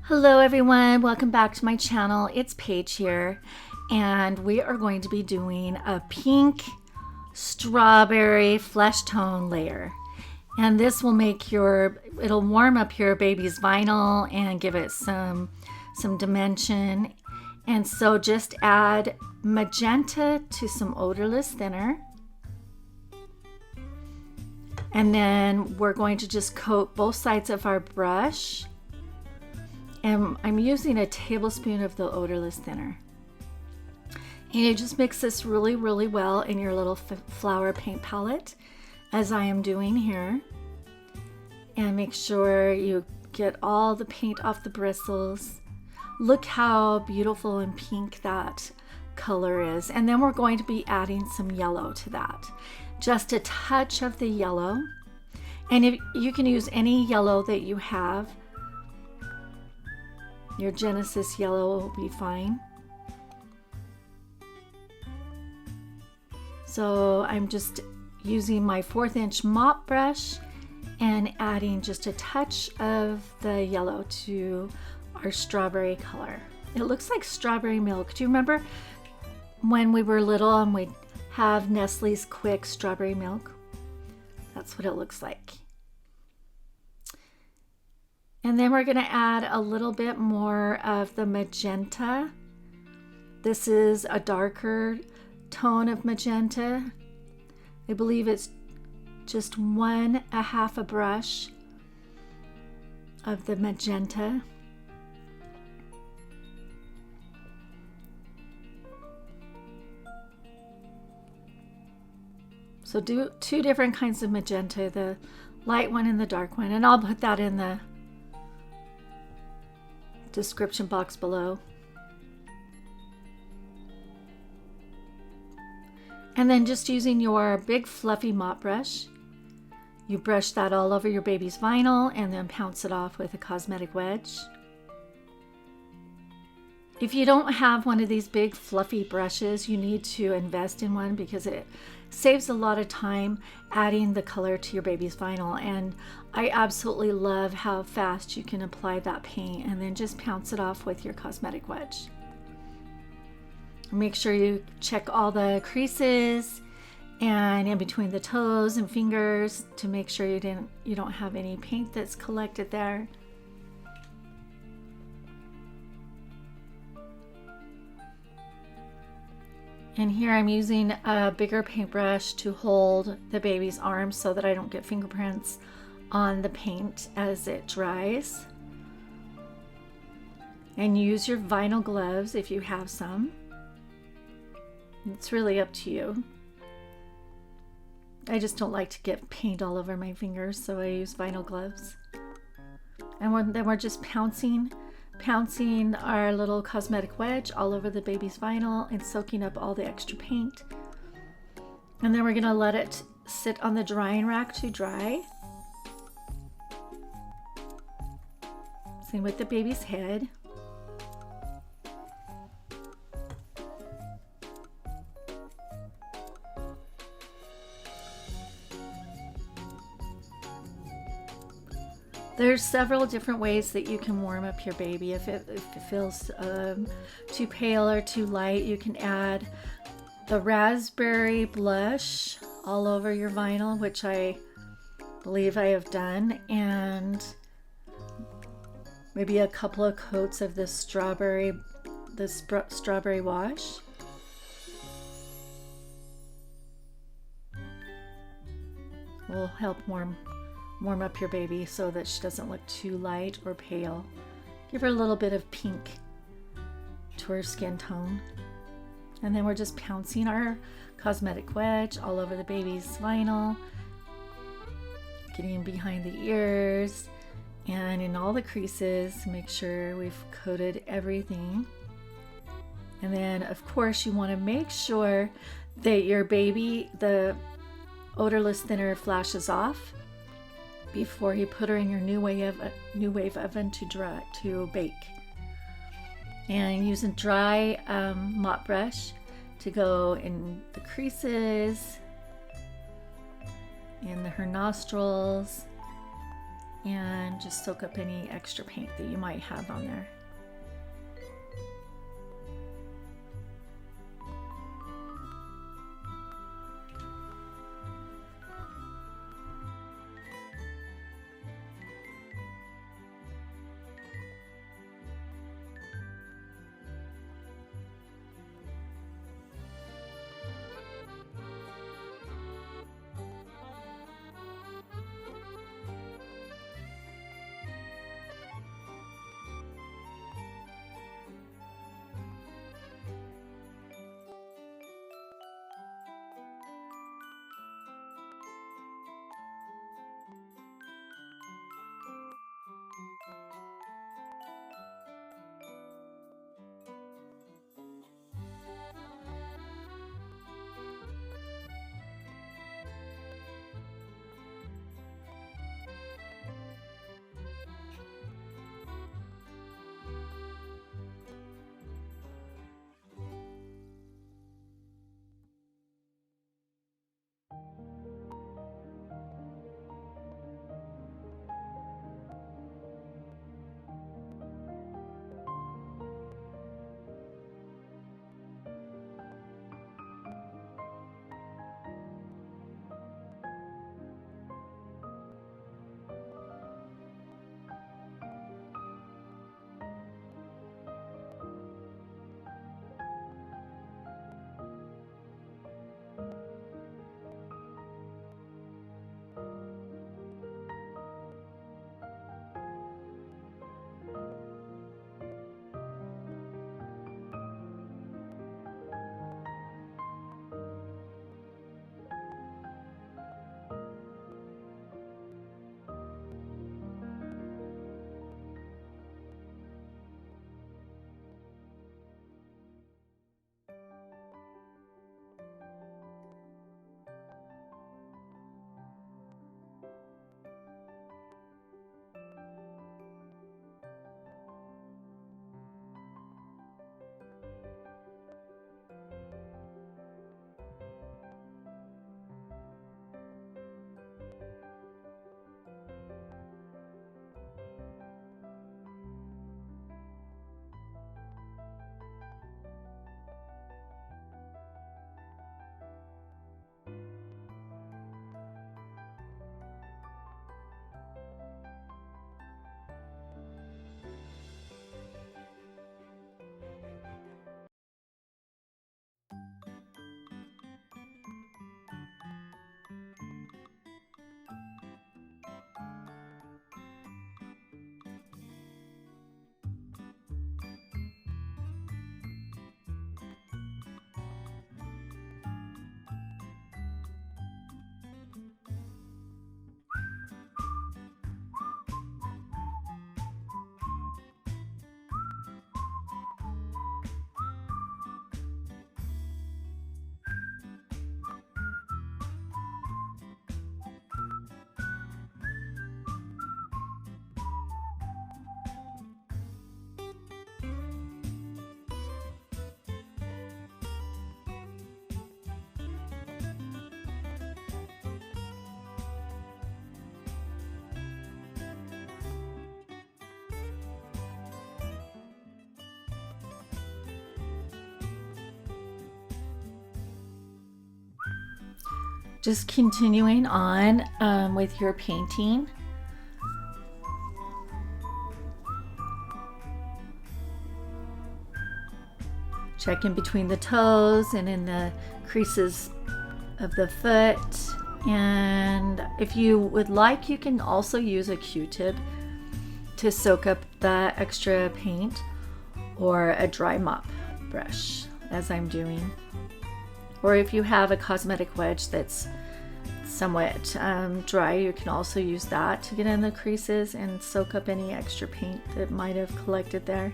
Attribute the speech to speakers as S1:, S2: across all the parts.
S1: Hello everyone, welcome back to my channel. It's Paige here, and we are going to be doing a pink strawberry flesh tone layer. And this will make it'll warm up your baby's vinyl and give it some dimension. And so just add magenta to some odorless thinner. And then we're going to just coat both sides of our brush. And I'm using a tablespoon of the odorless thinner. And you just mix this really, really well in your little flower paint palette, as I am doing here. And make sure you get all the paint off the bristles. Look how beautiful and pink that color is. And then we're going to be adding some yellow to that. Just a touch of the yellow. And if you can use any yellow that you have. Your Genesis yellow will be fine. So I'm just using my 1/4 inch mop brush and adding just a touch of the yellow to our strawberry color. It looks like strawberry milk. Do you remember when we were little and we'd have Nestle's Quick strawberry milk? That's what it looks like. And then we're going to add a little bit more of the magenta. This is a darker tone of magenta. I believe it's just 1/2 a brush of the magenta. So do 2 different kinds of magenta, the light one and the dark one. And I'll put that in the description box below. And then just using your big fluffy mop brush, you brush that all over your baby's vinyl and then pounce it off with a cosmetic wedge. If you don't have one of these big fluffy brushes, you need to invest in one because it saves a lot of time adding the color to your baby's vinyl. And I absolutely love how fast you can apply that paint and then just pounce it off with your cosmetic wedge. Make sure you check all the creases and in between the toes and fingers to make sure you don't have any paint that's collected there. And here I'm using a bigger paintbrush to hold the baby's arms so that I don't get fingerprints on the paint as it dries. And use your vinyl gloves if you have some. It's really up to you. I just don't like to get paint all over my fingers, so I use vinyl gloves. And then we're just pouncing our little cosmetic wedge all over the baby's vinyl and soaking up all the extra paint. And then we're going to let it sit on the drying rack to dry. Same with the baby's head. There's several different ways that you can warm up your baby. If it feels too pale or too light, you can add the raspberry blush all over your vinyl, which I believe I have done, and maybe a couple of coats of the strawberry wash. Will help warm up your baby so that she doesn't look too light or pale. Give her a little bit of pink to her skin tone. And then we're just pouncing our cosmetic wedge all over the baby's vinyl, getting behind the ears and in all the creases. Make sure we've coated everything. And then of course you want to make sure that your baby, the odorless thinner flashes off before you put her in your new wave oven to bake. And use a dry mop brush to go in the creases, in her nostrils, and just soak up any extra paint that you might have on there. Just continuing on with your painting. Check in between the toes and in the creases of the foot. And if you would like, you can also use a Q-tip to soak up the extra paint, or a dry mop brush, as I'm doing. Or if you have a cosmetic wedge that's somewhat dry, you can also use that to get in the creases and soak up any extra paint that might have collected there.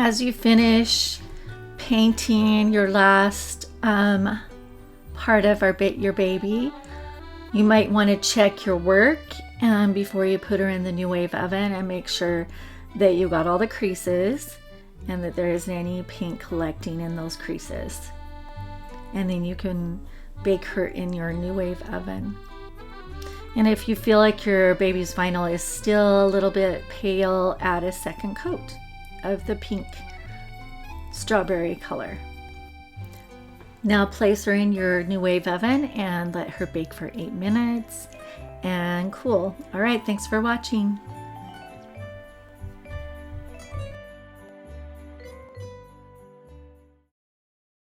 S1: As you finish painting your last part of your baby, you might want to check your work before you put her in the new wave oven and make sure that you got all the creases and that there isn't any paint collecting in those creases. And then you can bake her in your new wave oven. And if you feel like your baby's vinyl is still a little bit pale, add a second coat of the pink strawberry color. Now place her in your new wave oven and let her bake for 8 minutes and cool. All right, thanks for watching.